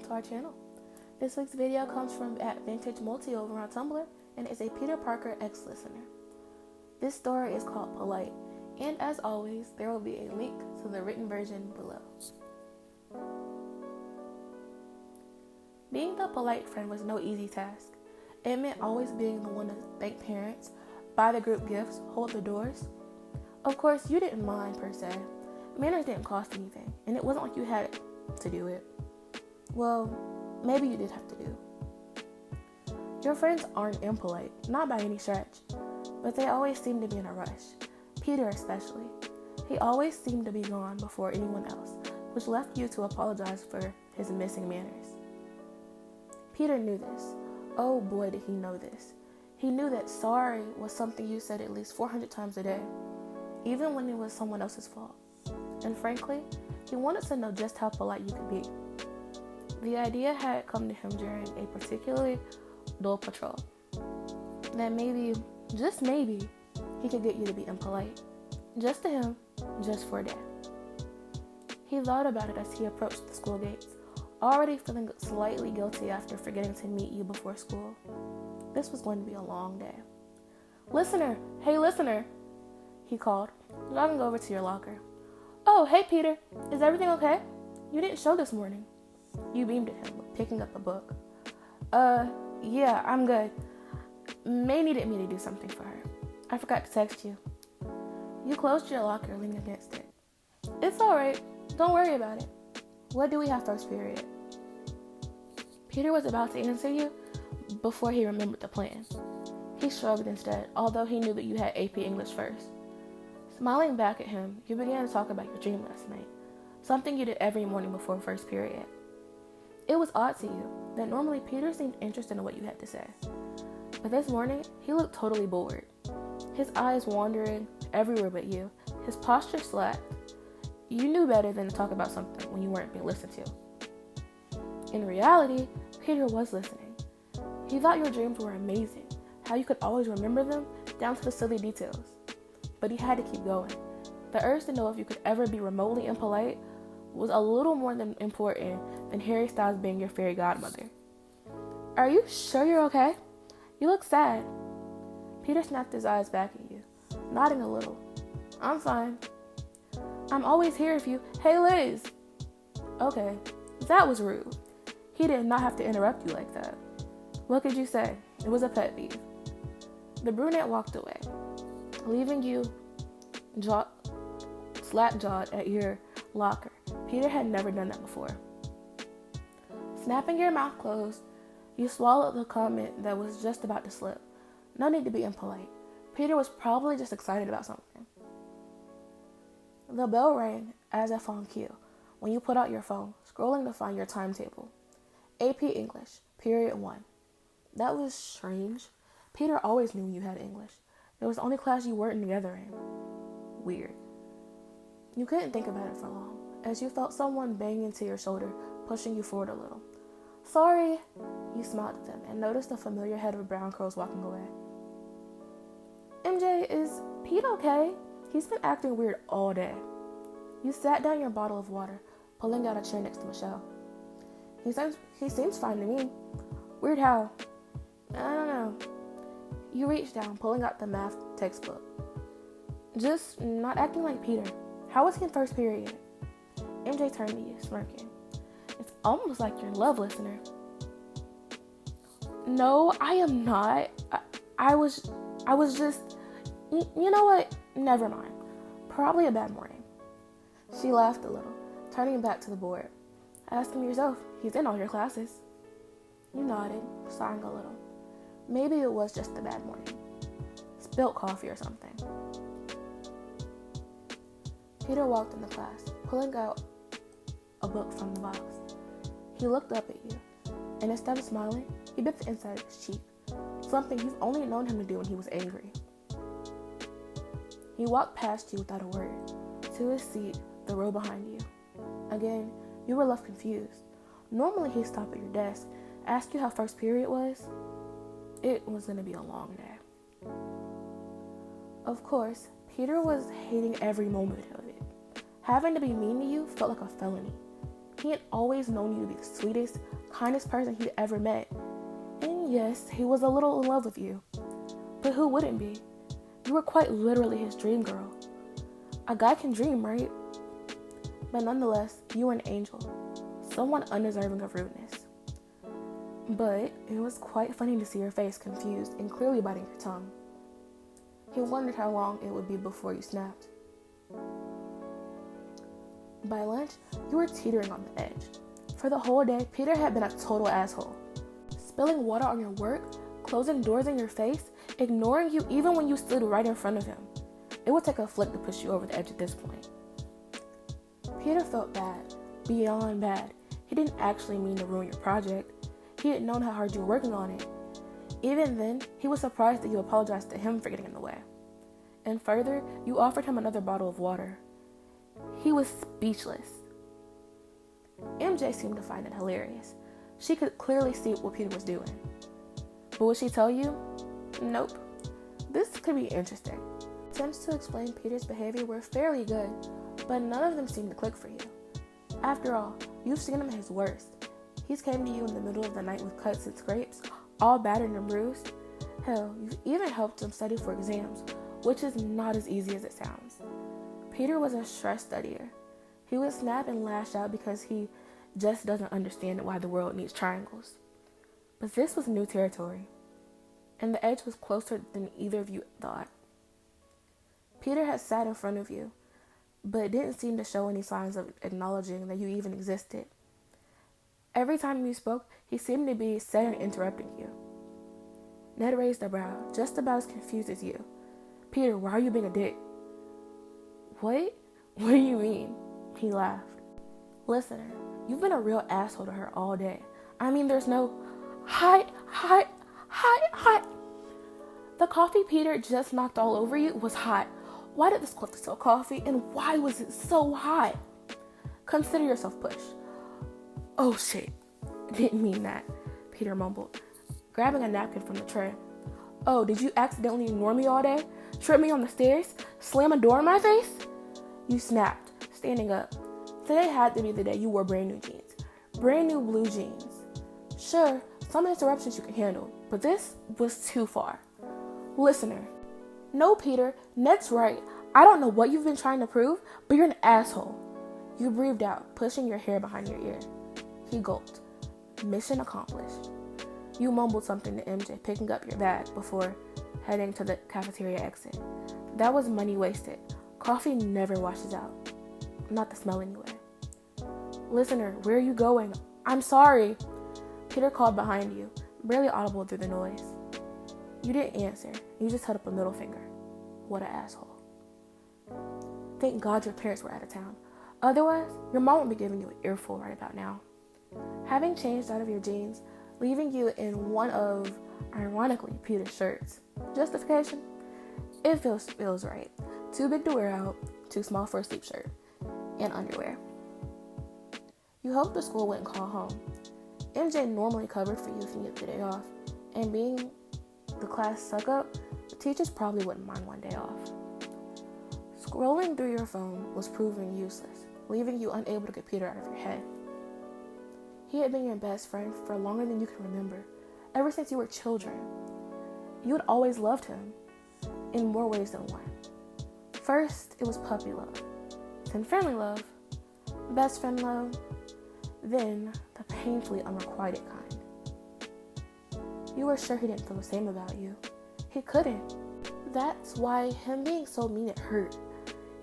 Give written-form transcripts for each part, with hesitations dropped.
to our channel. This week's video comes from @VintageMulti over on Tumblr and is a Peter Parker ex-listener. This story is called Polite, and as always, there will be a link to the written version below. Being the polite friend was no easy task. It meant always being the one to thank parents, buy the group gifts, hold the doors. Of course, you didn't mind per se. Manners didn't cost anything, and it wasn't like you had to do it. Well, maybe you did have to do. Your friends aren't impolite, not by any stretch, but they always seem to be in a rush. Peter especially. He always seemed to be gone before anyone else, which left you to apologize for his missing manners. Peter knew this. Oh boy, did he know this. He knew that sorry was something you said at least 400 times a day, even when it was someone else's fault. And frankly, he wanted to know just how polite you could be. The idea had come to him during a particularly dull patrol. That maybe, just maybe, he could get you to be impolite. Just to him, just for a day. He thought about it as he approached the school gates, already feeling slightly guilty after forgetting to meet you before school. This was going to be a long day. "Listener! Hey, listener!" he called, jogging over to your locker. "Oh, hey, Peter. Is everything okay? You didn't show this morning." You beamed at him, picking up a book. Yeah, I'm good. May needed me to do something for her. I forgot to text you." You closed your locker, leaning against it. "It's alright. Don't worry about it. What do we have first period?" Peter was about to answer you before he remembered the plan. He shrugged instead, although he knew that you had AP English first. Smiling back at him, you began to talk about your dream last night, something you did every morning before first period. It was odd to you that normally Peter seemed interested in what you had to say, but this morning he looked totally bored. His eyes wandering everywhere but you, his posture slack. You knew better than to talk about something when you weren't being listened to. In reality, Peter was listening. He thought your dreams were amazing, how you could always remember them down to the silly details. But he had to keep going. The urge to know if you could ever be remotely impolite was a little more than important than Harry Styles being your fairy godmother. "Are you sure you're okay? You look sad." Peter snapped his eyes back at you, nodding a little. "I'm fine. I'm always here if you..." "Hey, Liz!" Okay, that was rude. He did not have to interrupt you like that. What could you say? It was a pet peeve. The brunette walked away, leaving you slack-jawed at your locker. Peter had never done that before. Snapping your mouth closed, you swallowed the comment that was just about to slip. No need to be impolite. Peter was probably just excited about something. The bell rang as if on cue when you put out your phone, scrolling to find your timetable. AP English, period 1. That was strange. Peter always knew you had English. It was the only class you weren't together in. Weird. You couldn't think about it for long, as you felt someone bang into your shoulder, pushing you forward a little. "Sorry," you smiled at them and noticed the familiar head of brown curls walking away. "MJ, is Pete okay? He's been acting weird all day." You sat down your bottle of water, pulling out a chair next to Michelle. He seems fine to me." "Weird how?" "I don't know." You reached down, pulling out the math textbook. "Just not acting like Peter. How was he in first period?" MJ turned to you, smirking. "It's almost like you're in love, listener." "No, I am not. I was just... You know what? Never mind. Probably a bad morning." She laughed a little, turning back to the board. "Ask him yourself. He's in all your classes." You nodded, sighing a little. Maybe it was just a bad morning. Spilt coffee or something. Peter walked in the class, pulling out a book from the box. He looked up at you, and instead of smiling, he bit the inside of his cheek, something you've only known him to do when he was angry. He walked past you without a word, to his seat, the row behind you. Again, you were left confused. Normally he'd stop at your desk, ask you how first period was. It was going to be a long day. Of course, Peter was hating every moment of it. Having to be mean to you felt like a felony. He had always known you to be the sweetest, kindest person he'd ever met. And yes, he was a little in love with you. But who wouldn't be? You were quite literally his dream girl. A guy can dream, right? But nonetheless, you were an angel. Someone undeserving of rudeness. But it was quite funny to see your face confused and clearly biting your tongue. He wondered how long it would be before you snapped. By lunch, you were teetering on the edge. For the whole day, Peter had been a total asshole. Spilling water on your work, closing doors in your face, ignoring you even when you stood right in front of him. It would take a flick to push you over the edge at this point. Peter felt bad, beyond bad. He didn't actually mean to ruin your project. He had known how hard you were working on it. Even then, he was surprised that you apologized to him for getting in the way. And further, you offered him another bottle of water. He was speechless. MJ seemed to find it hilarious. She could clearly see what Peter was doing. But would she tell you? Nope. This could be interesting. Attempts to explain Peter's behavior were fairly good, but none of them seemed to click for you. After all, you've seen him at his worst. He's came to you in the middle of the night with cuts and scrapes, all battered and bruised. Hell, you've even helped him study for exams, which is not as easy as it sounds. Peter was a stress studier. He would snap and lash out because he just doesn't understand why the world needs triangles. But this was new territory, and the edge was closer than either of you thought. Peter had sat in front of you, but didn't seem to show any signs of acknowledging that you even existed. Every time you spoke, he seemed to be set and interrupting you. Ned raised a brow, just about as confused as you. Peter, why are you being a dick? What? What do you mean? He laughed. Listener, you've been a real asshole to her all day. I mean, there's no hot. The coffee Peter just knocked all over you was hot. Why did this cloth sell coffee, and why was it so hot? Consider yourself pushed. Oh shit, didn't mean that, Peter mumbled, grabbing a napkin from the tray. Oh, did you accidentally ignore me all day? Trip me on the stairs? Slam a door in my face? You snapped, standing up. Today had to be the day you wore brand new jeans. Brand new blue jeans. Sure, some interruptions you can handle, but this was too far. Listener. No, Peter, Ned's right. I don't know what you've been trying to prove, but you're an asshole. You breathed out, pushing your hair behind your ear. He gulped. Mission accomplished. You mumbled something to MJ, picking up your bag before heading to the cafeteria exit. That was money wasted. Coffee never washes out. Not the smell anyway. Listener, where are you going? I'm sorry. Peter called behind you, barely audible through the noise. You didn't answer. You just held up a middle finger. What an asshole. Thank God your parents were out of town. Otherwise, your mom would be giving you an earful right about now. Having changed out of your jeans, leaving you in one of, ironically, Peter's shirts. Justification? It feels right. Too big to wear out, too small for a sleep shirt, and underwear. You hoped the school wouldn't call home. MJ normally covered for you if you needed the day off, and being the class suck-up, the teachers probably wouldn't mind one day off. Scrolling through your phone was proving useless, leaving you unable to get Peter out of your head. He had been your best friend for longer than you can remember, ever since you were children. You had always loved him, in more ways than one. First, it was puppy love, then friendly love, best friend love, then the painfully unrequited kind. You were sure he didn't feel the same about you. He couldn't. That's why him being so mean it hurt.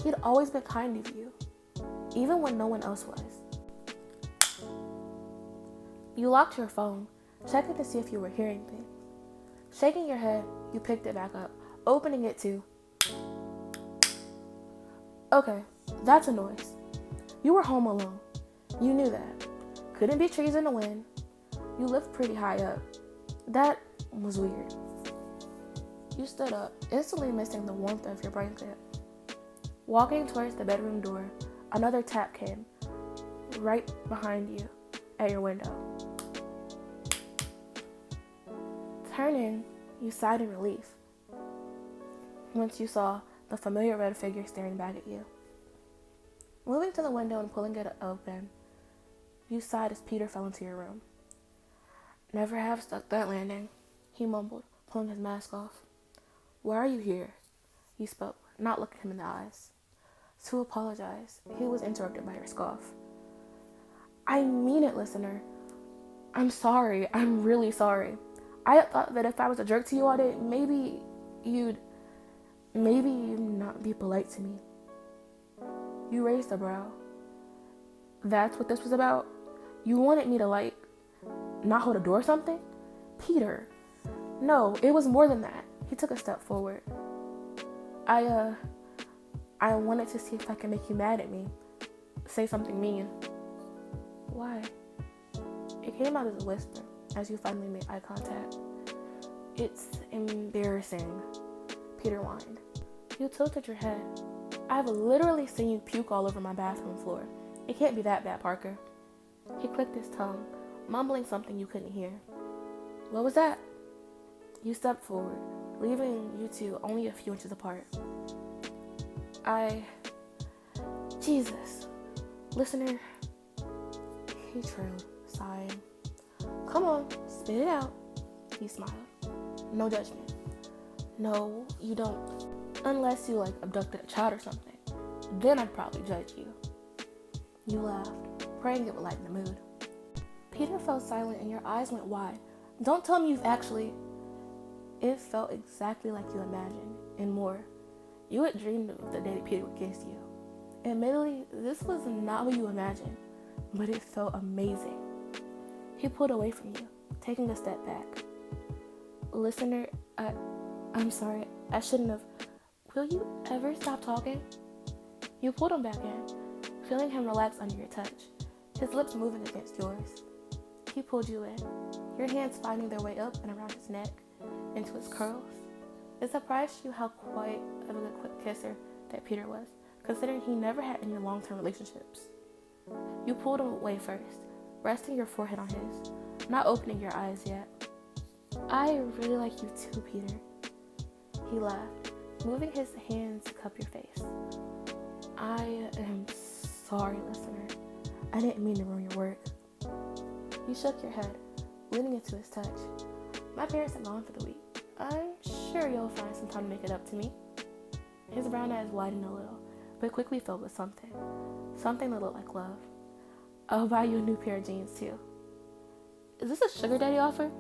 He'd always been kind to you, even when no one else was. You locked your phone, checking to see if you were hearing things. Shaking your head, you picked it back up, opening it to... Okay, that's a noise. You were home alone. You knew that. Couldn't be trees in the wind. You lived pretty high up. That was weird. You stood up, instantly missing the warmth of your blanket. Walking towards the bedroom door, another tap came, right behind you, at your window. Turning, you sighed in relief once you saw the familiar red figure staring back at you. Moving to the window and pulling it open, You sighed as Peter fell into your room. Never have stuck that landing, he mumbled, pulling his mask off. Why are you here? You spoke, not looking him in the eyes. To apologize. He was interrupted by her scoff. I mean it, listener. I'm sorry. I'm really sorry. I thought that if I was a jerk to you all day, maybe you'd not be polite to me. You raised a brow. That's what this was about? You wanted me to, not hold a door or something? Peter. No, it was more than that. He took a step forward. I wanted to see if I could make you mad at me. Say something mean. Why? It came out as a whisper as you finally made eye contact. It's embarrassing, Peter whined. You tilted your head. I've literally seen you puke all over my bathroom floor. It can't be that bad, Parker. He clicked his tongue, mumbling something you couldn't hear. What was that? You stepped forward, leaving you two only a few inches apart. Jesus. Listener, he trailed, sighing. Come on, spit it out. He smiled. No judgment. No, you don't. Unless you, abducted a child or something. Then I'd probably judge you. You laughed, praying it would lighten the mood. Peter fell silent and your eyes went wide. Don't tell me you've actually... It felt exactly like you imagined, and more. You had dreamed of the day that Peter would kiss you. Admittedly, this was not what you imagined, but it felt amazing. He pulled away from you, taking a step back. Listener, I'm sorry, I shouldn't have. Will you ever stop talking? You pulled him back in, feeling him relax under your touch, his lips moving against yours. He pulled you in, your hands finding their way up and around his neck, into his curls. It surprised you how quite of a quick kisser that Peter was, considering he never had any long-term relationships. You pulled him away first, resting your forehead on his, not opening your eyes yet. I really like you too, Peter. He laughed, moving his hands to cup your face. I am sorry, listener. I didn't mean to ruin your work. You shook your head, leaning into his touch. My parents are gone for the week. I'm sure you'll find some time to make it up to me. His brown eyes widened a little, but quickly filled with something. Something that looked like love. I'll buy you a new pair of jeans, too. Is this a sugar daddy offer?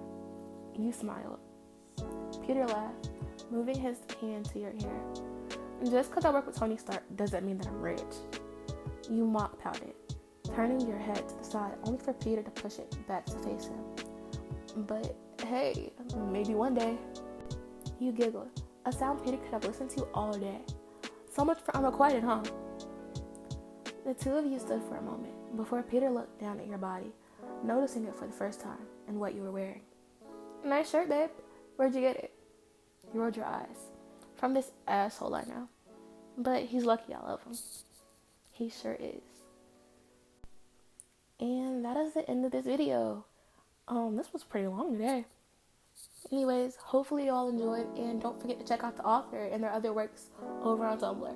You smiled. Peter laughed, moving his hand to your hair. Just because I work with Tony Stark doesn't mean that I'm rich. You mock pouted, turning your head to the side only for Peter to push it back to face him. But hey, maybe one day. You giggled, a sound Peter could have listened to all day. So much for unrequited, huh? The two of you stood for a moment before Peter looked down at your body, noticing it for the first time and what you were wearing. Nice shirt, babe. Where'd you get it? You rolled your eyes. From this asshole I know. But he's lucky I love him. He sure is. And that is the end of this video. This was pretty long today. Anyways, hopefully you all enjoyed, and don't forget to check out the author and their other works over on Tumblr.